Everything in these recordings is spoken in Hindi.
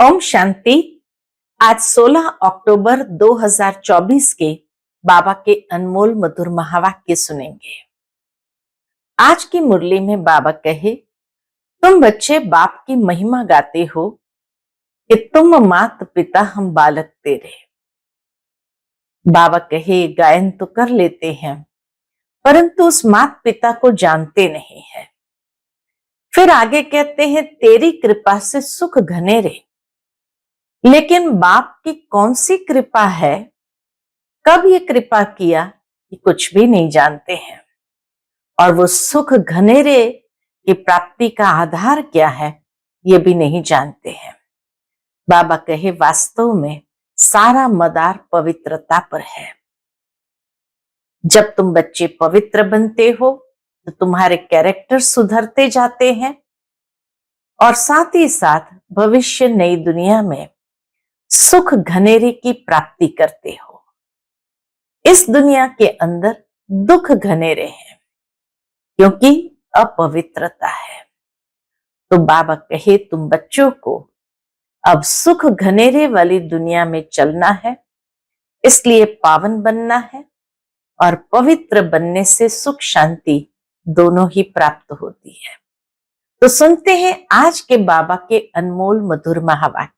ओम शांति। आज 16 अक्टूबर 2024 के बाबा के अनमोल मधुर महावाक्य सुनेंगे। आज की मुरली में बाबा कहे, तुम बच्चे बाप की महिमा गाते हो कि तुम मात पिता हम बालक तेरे। बाबा कहे, गायन तो कर लेते हैं परंतु उस मात पिता को जानते नहीं है। फिर आगे कहते हैं, तेरी कृपा से सुख घनेरे। लेकिन बाप की कौन सी कृपा है, कब ये कृपा किया, ये कुछ भी नहीं जानते हैं। और वो सुख घनेरे की प्राप्ति का आधार क्या है, ये भी नहीं जानते हैं। बाबा कहे, वास्तव में सारा मदार पवित्रता पर है। जब तुम बच्चे पवित्र बनते हो तो तुम्हारे कैरेक्टर सुधरते जाते हैं और साथ ही साथ भविष्य नई दुनिया में सुख घनेरे की प्राप्ति करते हो। इस दुनिया के अंदर दुख घनेरे हैं क्योंकि अपवित्रता है। तो बाबा कहे, तुम बच्चों को अब सुख घनेरे वाली दुनिया में चलना है, इसलिए पावन बनना है और पवित्र बनने से सुख शांति दोनों ही प्राप्त होती है। तो सुनते हैं आज के बाबा के अनमोल मधुर महावाक्य।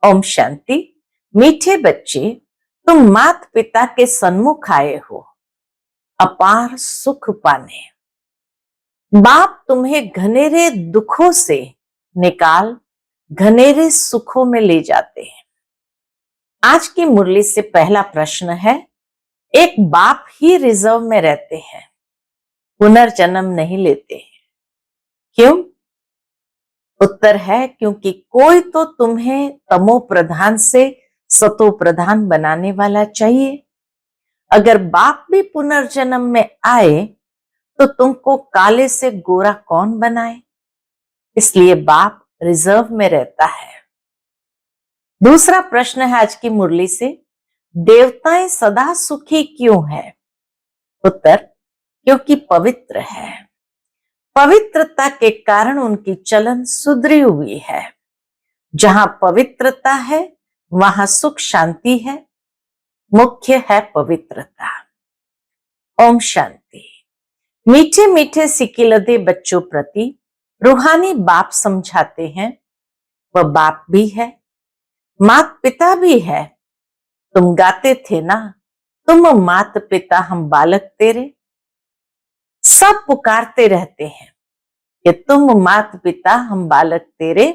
ओम शांति। मीठे बच्चे, तुम मात पिता के सन्मुख आए हो अपार सुख पाने। बाप तुम्हें घनेरे दुखों से निकाल घनेरे सुखों में ले जाते हैं। आज की मुरली से पहला प्रश्न है, एक बाप ही रिजर्व में रहते हैं, पुनर्जन्म नहीं लेते हैं, क्यों? उत्तर है, क्योंकि कोई तो तुम्हें तमो प्रधान से सतो प्रधान बनाने वाला चाहिए। अगर बाप भी पुनर्जन्म में आए तो तुमको काले से गोरा कौन बनाए? इसलिए बाप रिजर्व में रहता है। दूसरा प्रश्न है आज की मुरली से, देवताएं सदा सुखी क्यों है? उत्तर, क्योंकि पवित्र है। पवित्रता के कारण उनकी चलन सुधरी हुई है। जहां पवित्रता है वहां सुख शांति है। मुख्य है पवित्रता। ओम शांति। मीठे मीठे सिकिलदे बच्चों प्रति रूहानी बाप समझाते हैं, वह बाप भी है, मात पिता भी है। तुम गाते थे ना, तुम मात पिता हम बालक तेरे। सब पुकारते रहते हैं कि तुम मात पिता हम बालक तेरे,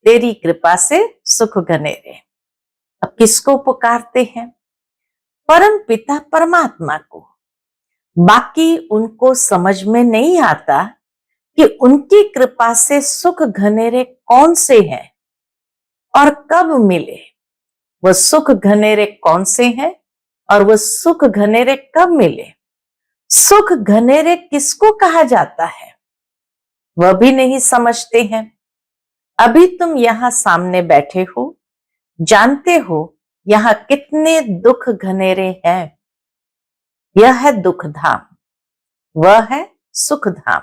तेरी कृपा से सुख घनेरे। अब किसको पुकारते हैं? परम पिता परमात्मा को। बाकी उनको समझ में नहीं आता कि उनकी कृपा से सुख घनेरे कौन से हैं और कब मिले। वह सुख घनेरे कौन से हैं और वह सुख घनेरे कब मिले? सुख घनेरे किसको कहा जाता है, वह भी नहीं समझते हैं। अभी तुम यहां सामने बैठे हो, जानते हो यहां कितने दुख घनेरे हैं। यह है दुख धाम, वह है सुख धाम।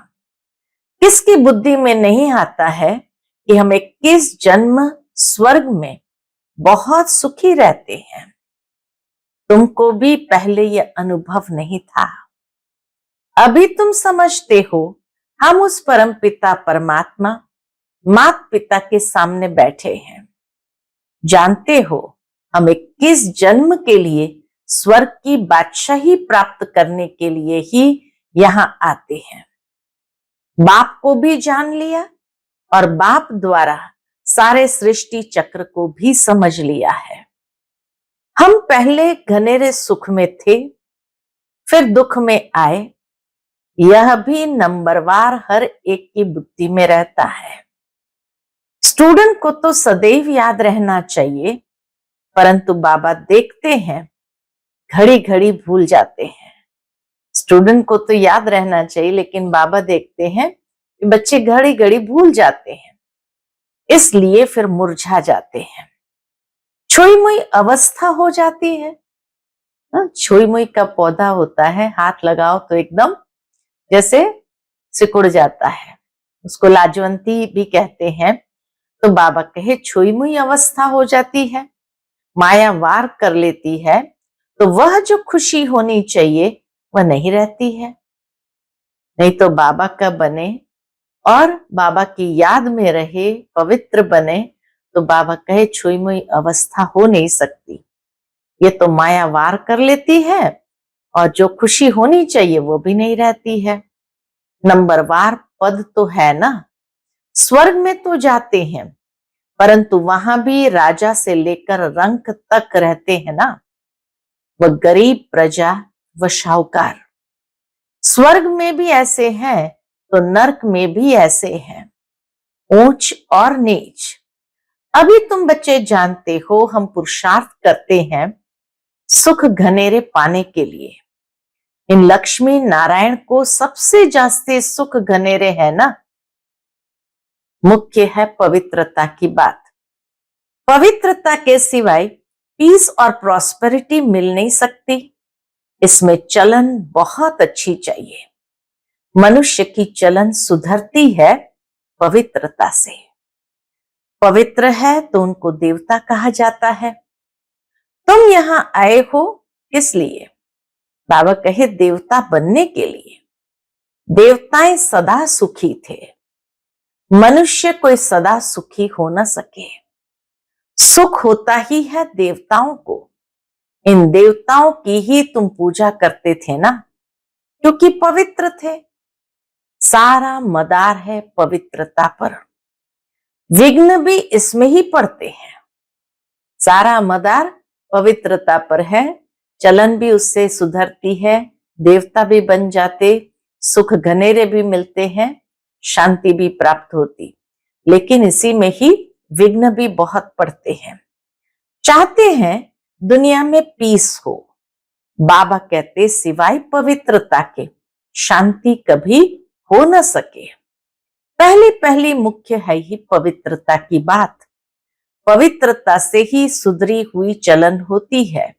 किसकी बुद्धि में नहीं आता है कि हम 21 जन्म स्वर्ग में बहुत सुखी रहते हैं। तुमको भी पहले यह अनुभव नहीं था। अभी तुम समझते हो हम उस परम पिता परमात्मा मात पिता के सामने बैठे हैं। जानते हो हम 21 जन्म के लिए स्वर्ग की बादशाही प्राप्त करने के लिए ही यहां आते हैं। बाप को भी जान लिया और बाप द्वारा सारे सृष्टि चक्र को भी समझ लिया है। हम पहले घनेरे सुख में थे, फिर दुख में आए। यह भी नंबरवार हर एक की बुद्धि में रहता है। स्टूडेंट को तो सदैव याद रहना चाहिए, परंतु बाबा देखते हैं घड़ी घड़ी भूल जाते हैं। स्टूडेंट को तो याद रहना चाहिए, लेकिन बाबा देखते हैं कि बच्चे घड़ी घड़ी भूल जाते हैं, इसलिए फिर मुरझा जाते हैं। छोई मुई अवस्था हो जाती है। छोई मुई का पौधा होता है, हाथ लगाओ तो एकदम जैसे सिकुड़ जाता है, उसको लाजवंती भी कहते हैं। तो बाबा कहे छुई मुई अवस्था हो जाती है, माया वार कर लेती है, तो वह जो खुशी होनी चाहिए वह नहीं रहती है। नहीं तो बाबा का बने और बाबा की याद में रहे, पवित्र बने, तो बाबा कहे छुई मुई अवस्था हो नहीं सकती। ये तो माया वार कर लेती है और जो खुशी होनी चाहिए वो भी नहीं रहती है। नंबरवार पद तो है ना, स्वर्ग में तो जाते हैं, परंतु वहां भी राजा से लेकर रंक तक रहते हैं ना, वह गरीब प्रजा व शाहूकार। स्वर्ग में भी ऐसे हैं तो नरक में भी ऐसे हैं, ऊंच और नीच। अभी तुम बच्चे जानते हो हम पुरुषार्थ करते हैं सुख घनेरे पाने के लिए। इन लक्ष्मी नारायण को सबसे जास्ती सुख घनेरे है ना। मुख्य है पवित्रता की बात। पवित्रता के सिवाय पीस और प्रॉस्पेरिटी मिल नहीं सकती। इसमें चलन बहुत अच्छी चाहिए। मनुष्य की चलन सुधरती है पवित्रता से। पवित्र है तो उनको देवता कहा जाता है। तुम यहां आए हो किस लिए? बाबा कहे देवता बनने के लिए। देवताएं सदा सुखी थे, मनुष्य कोई सदा सुखी हो न सके। सुख होता ही है देवताओं को। इन देवताओं की ही तुम पूजा करते थे ना, क्योंकि पवित्र थे। सारा मदार है पवित्रता पर, विघ्न भी इसमें ही पड़ते हैं। सारा मदार पवित्रता पर है, चलन भी उससे सुधरती है, देवता भी बन जाते, सुख घनेरे भी मिलते हैं, शांति भी प्राप्त होती। लेकिन इसी में ही विघ्न भी बहुत पड़ते हैं। चाहते हैं दुनिया में पीस हो, बाबा कहते सिवाय पवित्रता के शांति कभी हो न सके। पहली पहली मुख्य है ही पवित्रता की बात। पवित्रता से ही सुधरी हुई चलन होती है।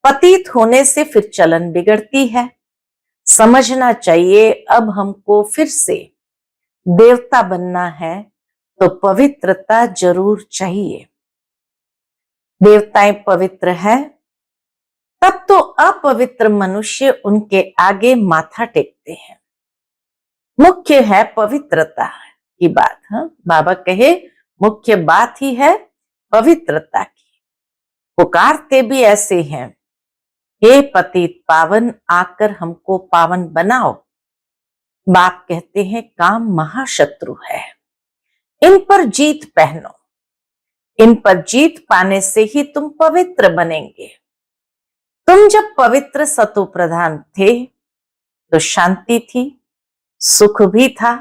पतित होने से फिर चलन बिगड़ती है। समझना चाहिए अब हमको फिर से देवता बनना है तो पवित्रता जरूर चाहिए। देवताएं पवित्र है तब तो अपवित्र मनुष्य उनके आगे माथा टेकते हैं। मुख्य है पवित्रता की बात। बाबा कहे मुख्य बात ही है पवित्रता की। पुकारते भी ऐसे हैं, हे पतित पावन आकर हमको पावन बनाओ। बाप कहते हैं काम महाशत्रु है, इन पर जीत पहनो। इन पर जीत पाने से ही तुम पवित्र बनेंगे। तुम जब पवित्र सतो प्रधान थे तो शांति थी, सुख भी था।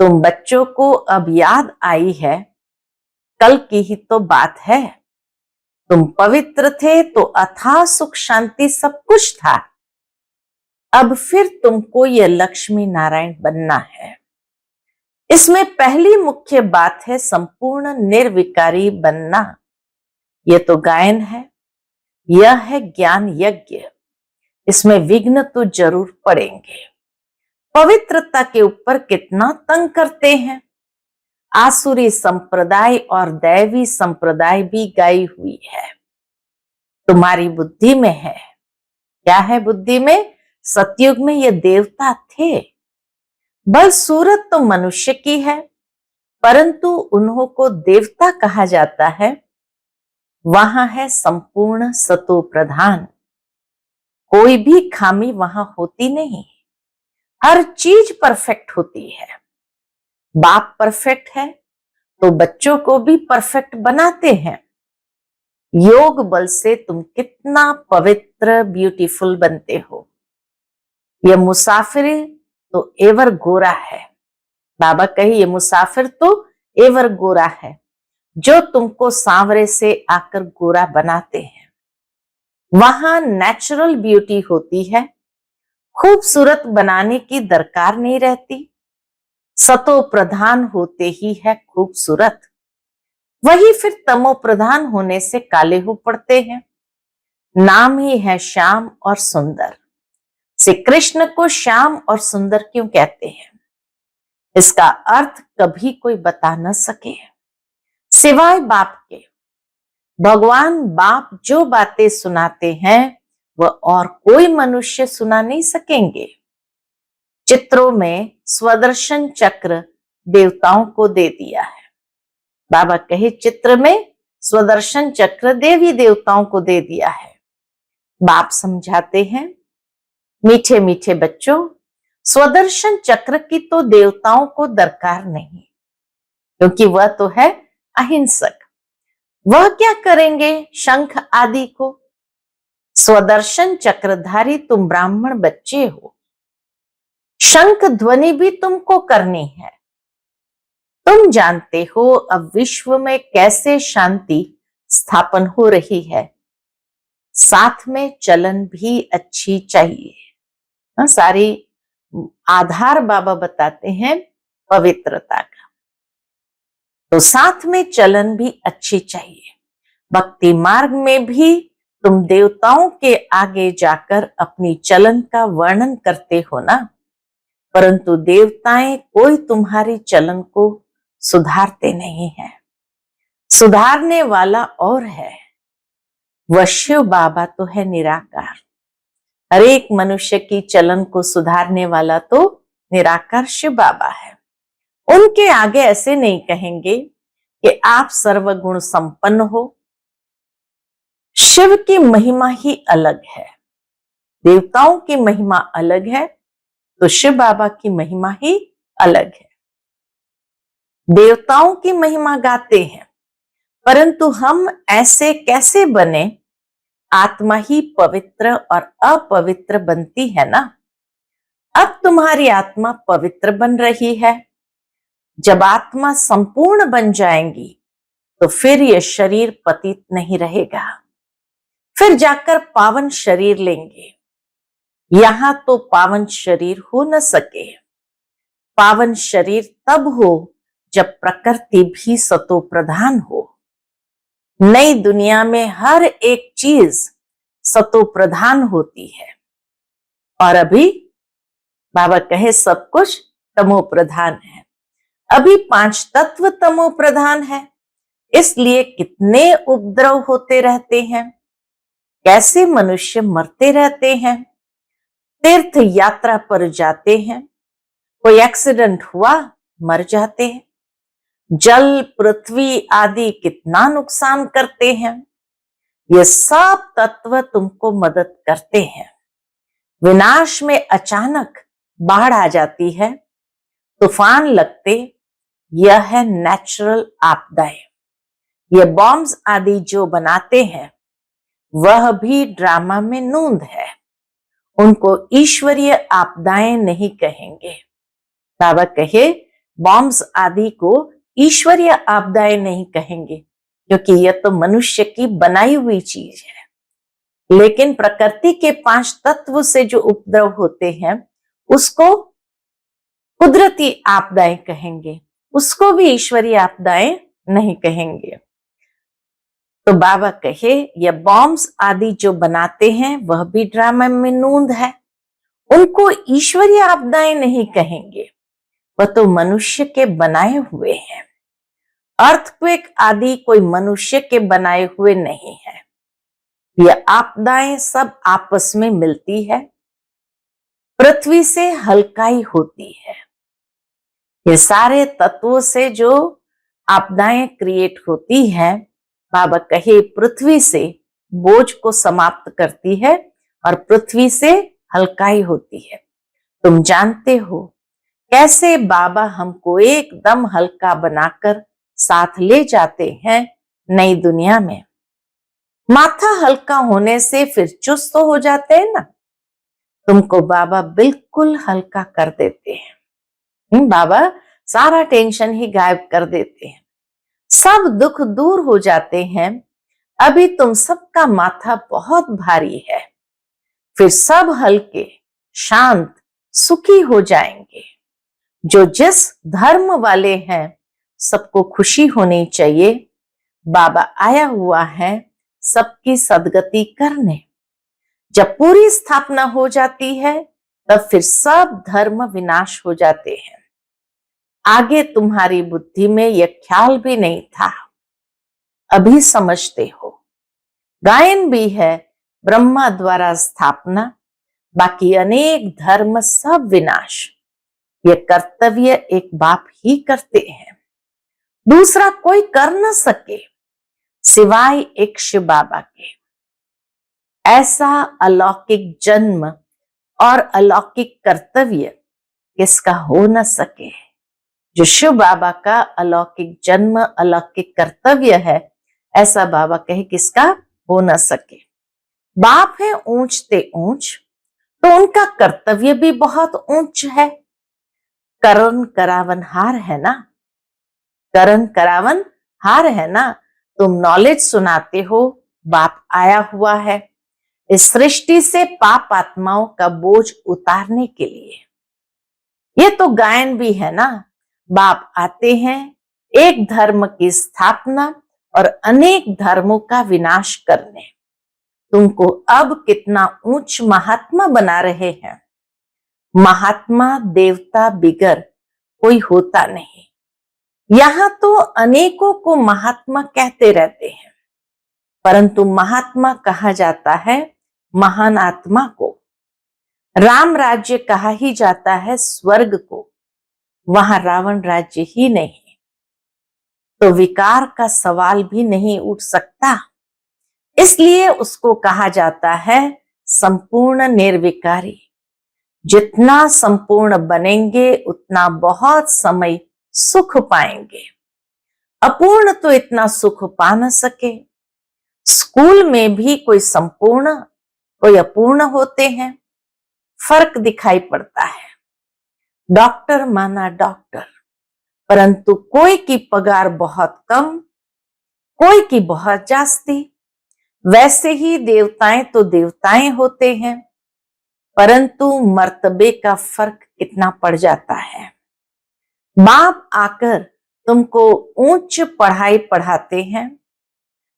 तुम बच्चों को अब याद आई है, कल की ही तो बात है। तुम पवित्र थे तो अथाह सुख शांति सब कुछ था। अब फिर तुमको यह लक्ष्मी नारायण बनना है। इसमें पहली मुख्य बात है संपूर्ण निर्विकारी बनना। यह तो गायन है, यह है ज्ञान यज्ञ। इसमें विघ्न तो जरूर पड़ेंगे। पवित्रता के ऊपर कितना तंग करते हैं। आसुरी संप्रदाय और दैवी संप्रदाय भी गाई हुई है। तुम्हारी बुद्धि में है। क्या है बुद्धि में? सतयुग में ये देवता थे। बल सूरत तो मनुष्य की है, परंतु उन्हों को देवता कहा जाता है। वहां है संपूर्ण सतो प्रधान, कोई भी खामी वहां होती नहीं। हर चीज परफेक्ट होती है। बाप परफेक्ट है तो बच्चों को भी परफेक्ट बनाते हैं। योग बल से तुम कितना पवित्र ब्यूटीफुल बनते हो। यह मुसाफिर तो एवर गोरा है। बाबा कहे ये मुसाफिर तो एवर गोरा है, जो तुमको सांवरे से आकर गोरा बनाते हैं। वहां नेचुरल ब्यूटी होती है, खूबसूरत बनाने की दरकार नहीं रहती। सतो प्रधान होते ही है खूबसूरत, वही फिर तमो प्रधान होने से काले हो पड़ते हैं। नाम ही है श्याम और सुंदर। श्री कृष्ण को श्याम और सुंदर क्यों कहते हैं? इसका अर्थ कभी कोई बता न सके सिवाय बाप के। भगवान बाप जो बातें सुनाते हैं वह और कोई मनुष्य सुना नहीं सकेंगे। चित्रों में स्वदर्शन चक्र देवताओं को दे दिया है। बाबा कहे चित्र में स्वदर्शन चक्र देवी देवताओं को दे दिया है। बाप समझाते हैं, मीठे मीठे बच्चों, स्वदर्शन चक्र की तो देवताओं को दरकार नहीं, क्योंकि वह तो है अहिंसक। वह क्या करेंगे शंख आदि को? स्वदर्शन चक्रधारी तुम ब्राह्मण बच्चे हो, शंख ध्वनि भी तुमको करनी है। तुम जानते हो अब विश्व में कैसे शांति स्थापन हो रही है, साथ में चलन भी अच्छी चाहिए। सारी आधार बाबा बताते हैं पवित्रता का, तो साथ में चलन भी अच्छी चाहिए। भक्ति मार्ग में भी तुम देवताओं के आगे जाकर अपनी चलन का वर्णन करते हो ना, परंतु देवताएं कोई तुम्हारी चलन को सुधारते नहीं है। सुधारने वाला और है, वह शिव बाबा तो है निराकार। हर एक मनुष्य की चलन को सुधारने वाला तो निराकार शिव बाबा है। उनके आगे ऐसे नहीं कहेंगे कि आप सर्वगुण संपन्न हो। शिव की महिमा ही अलग है, देवताओं की महिमा अलग है, तो शिव बाबा की महिमा ही अलग है। देवताओं की महिमा गाते हैं, परंतु हम ऐसे कैसे बने? आत्मा ही पवित्र और अपवित्र बनती है ना। अब तुम्हारी आत्मा पवित्र बन रही है। जब आत्मा संपूर्ण बन जाएंगी तो फिर यह शरीर पतित नहीं रहेगा, फिर जाकर पावन शरीर लेंगे। यहां तो पावन शरीर हो न सके। पावन शरीर तब हो जब प्रकृति भी सतो प्रधान हो। नई दुनिया में हर एक चीज सतो प्रधान होती है, और अभी बाबा कहे सब कुछ तमो प्रधान है। अभी 5 तत्व तमो प्रधान है, इसलिए कितने उपद्रव होते रहते हैं, कैसे मनुष्य मरते रहते हैं। तीर्थ यात्रा पर जाते हैं, कोई एक्सीडेंट हुआ, मर जाते हैं। जल पृथ्वी आदि कितना नुकसान करते हैं। ये सब तत्व तुमको मदद करते हैं। विनाश में अचानक बाढ़ आ जाती है, तूफान लगते, यह है नेचुरल आपदाएं। ये बॉम्ब्स आदि जो बनाते हैं वह भी ड्रामा में नूंद है, उनको ईश्वरीय आपदाएं नहीं कहेंगे। बाबा कहे बॉम्ब्स आदि को ईश्वरीय आपदाएं नहीं कहेंगे, क्योंकि यह तो मनुष्य की बनाई हुई चीज है। लेकिन प्रकृति के 5 तत्व से जो उपद्रव होते हैं उसको कुदरती आपदाएं कहेंगे, उसको भी ईश्वरीय आपदाएं नहीं कहेंगे। तो बाबा कहे यह बॉम्ब्स आदि जो बनाते हैं वह भी ड्रामा में नूंद है, उनको ईश्वरीय आपदाएं नहीं कहेंगे, वह तो मनुष्य के बनाए हुए हैं। अर्थक्वेक आदि कोई मनुष्य के बनाए हुए नहीं है। यह आपदाएं सब आपस में मिलती है, पृथ्वी से हल्काई होती है। ये सारे तत्वों से जो आपदाएं क्रिएट होती है, बाबा कहे पृथ्वी से बोझ को समाप्त करती है और पृथ्वी से हल्काई होती है। तुम जानते हो कैसे बाबा हमको एकदम हल्का बनाकर साथ ले जाते हैं नई दुनिया में। माथा हल्का होने से फिर चुस्त हो जाते हैं ना, तुमको बाबा बिल्कुल हल्का कर देते हैं। बाबा सारा टेंशन ही गायब कर देते हैं, सब दुख दूर हो जाते हैं। अभी तुम सबका माथा बहुत भारी है, फिर सब हल्के, शांत, सुखी हो जाएंगे। जो जिस धर्म वाले हैं सबको खुशी होनी चाहिए। बाबा आया हुआ है सबकी सदगति करने। जब पूरी स्थापना हो जाती है तब फिर सब धर्म विनाश हो जाते हैं। आगे तुम्हारी बुद्धि में यह ख्याल भी नहीं था, अभी समझते हो। गायन भी है ब्रह्मा द्वारा स्थापना, बाकी अनेक धर्म सब विनाश। ये कर्तव्य एक बाप ही करते हैं, दूसरा कोई कर न सके सिवाय एक शिव बाबा के। ऐसा अलौकिक जन्म और अलौकिक कर्तव्य किसका हो न सके। जो शिव बाबा का अलौकिक जन्म अलौकिक कर्तव्य है, ऐसा बाबा कहे किसका हो न सके। बाप है ऊंचते ऊंच, तो उनका कर्तव्य भी बहुत ऊंच है। करण करावन हार है ना, करण करावन हार है ना। तुम नॉलेज सुनाते हो, बाप आया हुआ है इस सृष्टि से पाप आत्माओं का बोझ उतारने के लिए। ये तो गायन भी है ना, बाप आते हैं एक धर्म की स्थापना और अनेक धर्मों का विनाश करने। तुमको अब कितना ऊंच महात्मा बना रहे हैं। महात्मा देवता बिगर कोई होता नहीं। यहां तो अनेकों को महात्मा कहते रहते हैं, परंतु महात्मा कहा जाता है महान आत्मा को। राम राज्य कहा ही जाता है स्वर्ग को, वहां रावण राज्य ही नहीं, तो विकार का सवाल भी नहीं उठ सकता। इसलिए उसको कहा जाता है संपूर्ण निर्विकारी। जितना संपूर्ण बनेंगे उतना बहुत समय सुख पाएंगे। अपूर्ण तो इतना सुख पा न सके। स्कूल में भी कोई संपूर्ण कोई अपूर्ण होते हैं, फर्क दिखाई पड़ता है। डॉक्टर माना डॉक्टर, परंतु कोई की पगार बहुत कम, कोई की बहुत जास्ती। वैसे ही देवताएं तो देवताएं होते हैं, परंतु मर्तबे का फर्क कितना पड़ जाता है। बाप आकर तुमको ऊंच पढ़ाई पढ़ाते हैं।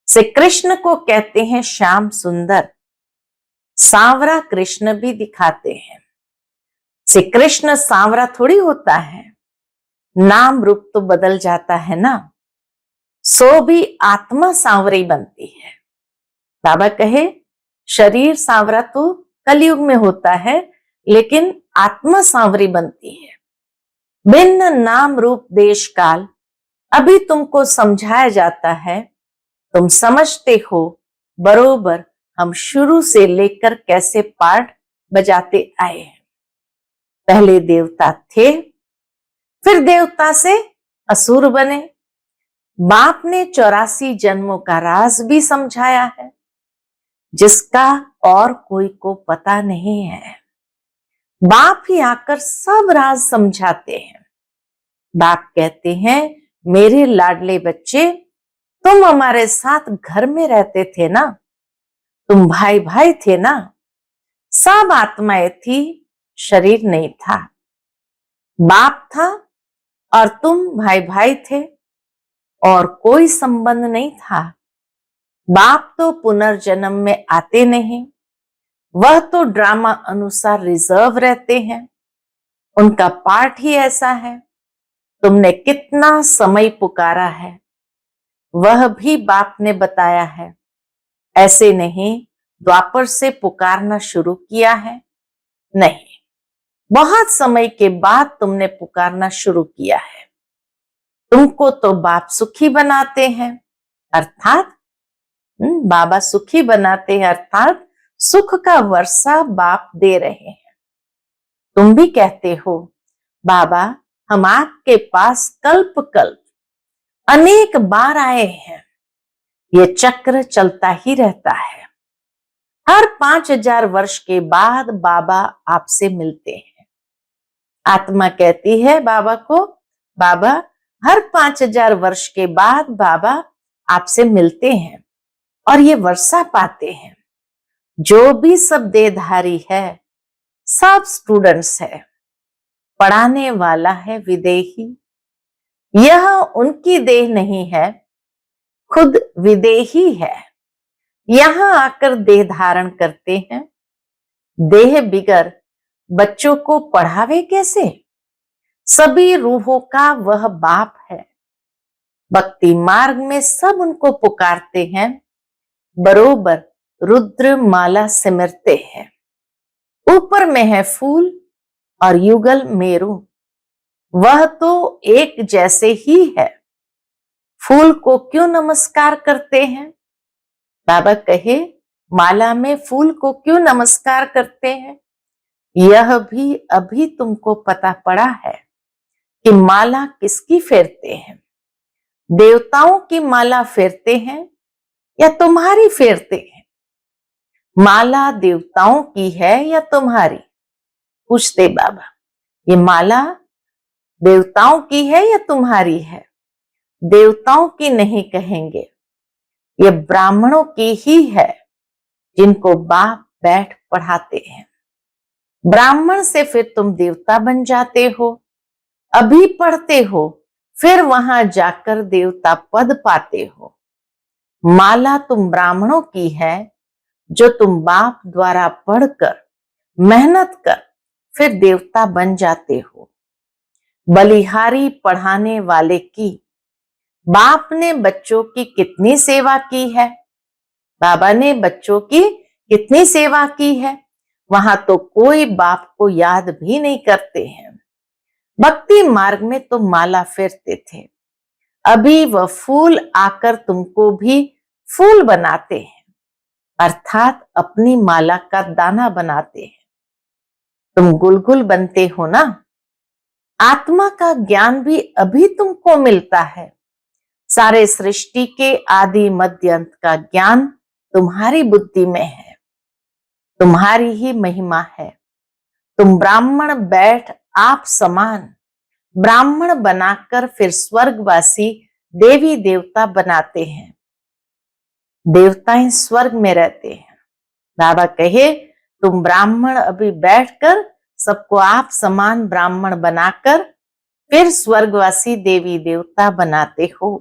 श्री कृष्ण को कहते हैं श्याम सुंदर, सांवरा कृष्ण भी दिखाते हैं। श्री कृष्ण सांवरा थोड़ी होता है, नाम रूप तो बदल जाता है ना, सो भी आत्मा सांवरी बनती है। बाबा कहे शरीर सांवरा तो कलयुग में होता है, लेकिन आत्मा सांवरी बनती है। भिन्न नाम रूप देश काल अभी तुमको समझाया जाता है। तुम समझते हो बरोबर हम शुरू से लेकर कैसे पाठ बजाते आए हैं। पहले देवता थे, फिर देवता से असुर बने। बाप ने 84 जन्मों का राज भी समझाया है, जिसका और कोई को पता नहीं है। बाप ही आकर सब राज समझाते हैं। बाप कहते हैं मेरे लाडले बच्चे, तुम हमारे साथ घर में रहते थे ना, तुम भाई भाई थे ना, सब आत्माएं थी, शरीर नहीं था। बाप था और तुम भाई भाई थे और कोई संबंध नहीं था। बाप तो पुनर्जन्म में आते नहीं, वह तो ड्रामा अनुसार रिजर्व रहते हैं। उनका पार्ट ही ऐसा है। तुमने कितना समय पुकारा है, वह भी बाप ने बताया है। ऐसे नहीं द्वापर से पुकारना शुरू किया है, नहीं, बहुत समय के बाद तुमने पुकारना शुरू किया है। तुमको तो बाप सुखी बनाते हैं, अर्थात बाबा सुखी बनाते हैं, अर्थात सुख का वर्षा बाप दे रहे हैं। तुम भी कहते हो बाबा हम आपके पास कल्प कल्प अनेक बार आए हैं। ये चक्र चलता ही रहता है। हर 5000 वर्ष के बाद बाबा आपसे मिलते हैं। आत्मा कहती है बाबा को, बाबा हर 5000 वर्ष के बाद बाबा आपसे मिलते हैं और ये वर्षा पाते हैं। जो भी सब देहधारी है, सब स्टूडेंट्स है, पढ़ाने वाला है विदेही। यह उनकी देह नहीं है, खुद विदेही है। यहां आकर देह धारण करते हैं। देह बिगर बच्चों को पढ़ावे कैसे? सभी रूहों का वह बाप है। भक्ति मार्ग में सब उनको पुकारते हैं, बरोबर रुद्र माला सिमरते हैं। ऊपर में है फूल और युगल मेरू, वह तो एक जैसे ही है। फूल को क्यों नमस्कार करते हैं? बाबा कहे, माला में फूल को क्यों नमस्कार करते हैं? यह भी अभी तुमको पता पड़ा है कि माला किसकी फेरते हैं। देवताओं की माला फेरते हैं या तुम्हारी फेरते हैं? माला देवताओं की है या तुम्हारी? पूछते बाबा। ये माला देवताओं की है या तुम्हारी है? देवताओं की नहीं कहेंगे, ये ब्राह्मणों की ही है, जिनको बाप बैठ पढ़ाते हैं। ब्राह्मण से फिर तुम देवता बन जाते हो, अभी पढ़ते हो, फिर वहां जाकर देवता पद पाते हो। माला तुम ब्राह्मणों की है, जो तुम बाप द्वारा पढ़कर मेहनत कर फिर देवता बन जाते हो। बलिहारी पढ़ाने वाले की बाप ने बच्चों की कितनी सेवा की है? बाबा ने बच्चों की कितनी सेवा की है? वहां तो कोई बाप को याद भी नहीं करते हैं। भक्ति मार्ग में तो माला फेरते थे, अभी वह फूल आकर तुमको भी फूल बनाते हैं, अर्थात अपनी माला का दाना बनाते हैं। तुम गुलगुल बनते हो ना। आत्मा का ज्ञान भी अभी तुमको मिलता है। सारे सृष्टि के आदि मध्य अंत का ज्ञान तुम्हारी बुद्धि में है, तुम्हारी ही महिमा है। तुम ब्राह्मण बैठ आप समान ब्राह्मण बनाकर फिर स्वर्गवासी देवी देवता बनाते हैं। देवताएं स्वर्ग में रहते हैं। बाबा कहे, तुम ब्राह्मण अभी बैठकर सबको आप समान ब्राह्मण बनाकर फिर स्वर्गवासी देवी देवता बनाते हो।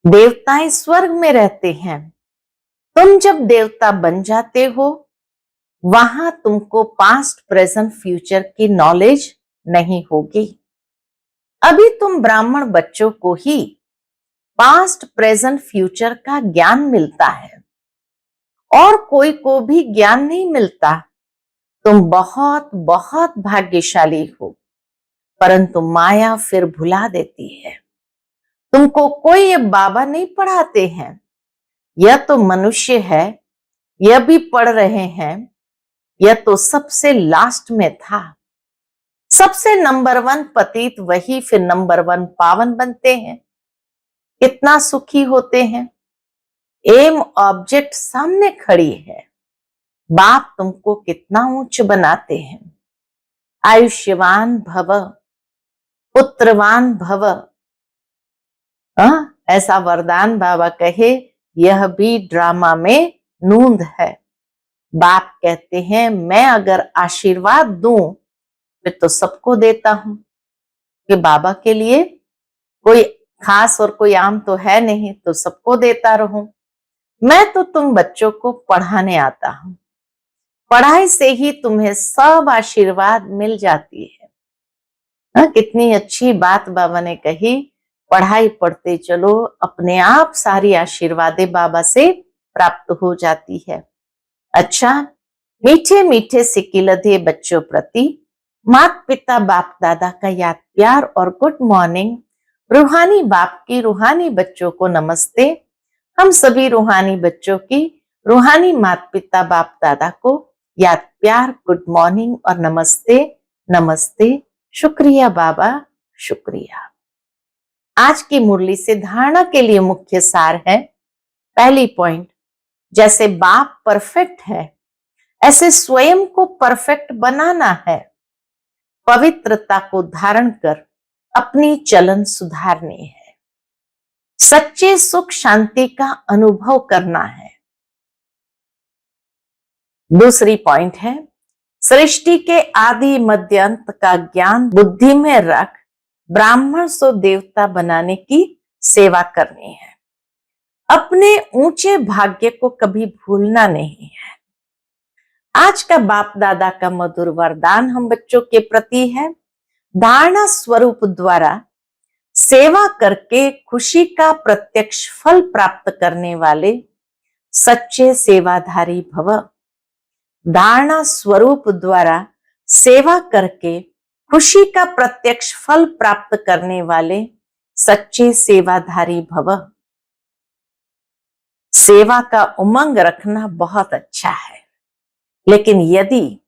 देवताएं स्वर्ग में रहते हैं। तुम जब देवता बन जाते हो, वहां तुमको पास्ट प्रेजेंट फ्यूचर की नॉलेज नहीं होगी। अभी तुम ब्राह्मण बच्चों को ही पास्ट प्रेजेंट फ्यूचर का ज्ञान मिलता है, और कोई को भी ज्ञान नहीं मिलता। तुम बहुत बहुत भाग्यशाली हो, परंतु माया फिर भुला देती है। तुमको कोई ये बाबा नहीं पढ़ाते हैं, यह तो मनुष्य है, यह भी पढ़ रहे हैं। यह तो सबसे लास्ट में था। सबसे नंबर 1 पतित वही फिर नंबर 1 पावन बनते हैं। कितना सुखी होते हैं। एम ऑब्जेक्ट सामने खड़ी है, बाप तुमको कितना ऊंच बनाते हैं। आयुष्यवान भव, पुत्रवान भव, ऐसा वरदान बाबा कहे, यह भी ड्रामा में नूंद है। बाप कहते हैं, मैं अगर आशीर्वाद दूं फिर तो सबको देता हूं, कि बाबा के लिए कोई खास और कोई आम तो है नहीं, तो सबको देता रहूं। मैं तो तुम बच्चों को पढ़ाने आता हूं, पढ़ाई से ही तुम्हें सब आशीर्वाद मिल जाती है। कितनी अच्छी बात बाबा ने कही। पढ़ाई पढ़ते चलो, अपने आप सारी आशीर्वादें बाबा से प्राप्त हो जाती है। अच्छा, मीठे मीठे सिकिलधे बच्चों प्रति माता पिता बाप दादा का याद प्यार और गुड मॉर्निंग। रूहानी बाप की रूहानी बच्चों को नमस्ते। हम सभी रूहानी बच्चों की रूहानी माता पिता बाप दादा को याद प्यार, गुड मॉर्निंग और नमस्ते। नमस्ते। शुक्रिया बाबा, शुक्रिया। आज की मुरली से धारणा के लिए मुख्य सार है। पहली पॉइंट, जैसे बाप परफेक्ट है, ऐसे स्वयं को परफेक्ट बनाना है। पवित्रता को धारण कर अपनी चलन सुधारनी है। सच्चे सुख शांति का अनुभव करना है। दूसरी पॉइंट है, सृष्टि के आदि मध्य अंत का ज्ञान बुद्धि में रख ब्राह्मण सो देवता बनाने की सेवा करनी है। अपने ऊंचे भाग्य को कभी भूलना नहीं है। आज का बाप दादा का मधुर वरदान हम बच्चों के प्रति है, धारणा स्वरूप द्वारा सेवा करके खुशी का प्रत्यक्ष फल प्राप्त करने वाले सच्चे सेवाधारी भव। धारणा स्वरूप द्वारा सेवा करके खुशी का प्रत्यक्ष फल प्राप्त करने वाले सच्चे सेवाधारी भव। सेवा का उमंग रखना बहुत अच्छा है, लेकिन यदि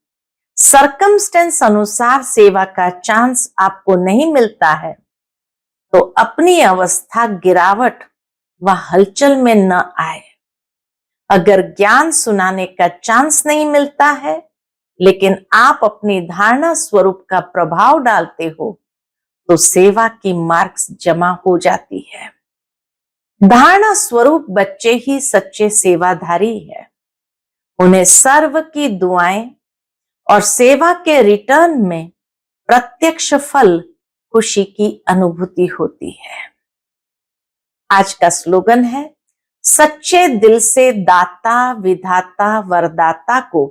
सरकमस्टेंस अनुसार सेवा का चांस आपको नहीं मिलता है तो अपनी अवस्था गिरावट व हलचल में न आए। अगर ज्ञान सुनाने का चांस नहीं मिलता है लेकिन आप अपनी धारणा स्वरूप का प्रभाव डालते हो तो सेवा की मार्क्स जमा हो जाती है। धारणा स्वरूप बच्चे ही सच्चे सेवाधारी है। उन्हें सर्व की दुआएं और सेवा के रिटर्न में प्रत्यक्ष फल खुशी की अनुभूति होती है। आज का स्लोगन है, सच्चे दिल से दाता विधाता वरदाता को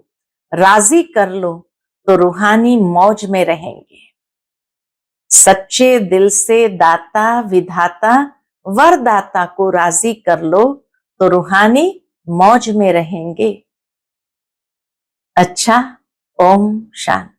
राजी कर लो तो रूहानी मौज में रहेंगे। सच्चे दिल से दाता विधाता वरदाता को राजी कर लो तो रूहानी मौज में रहेंगे। अच्छा, ओम शांति।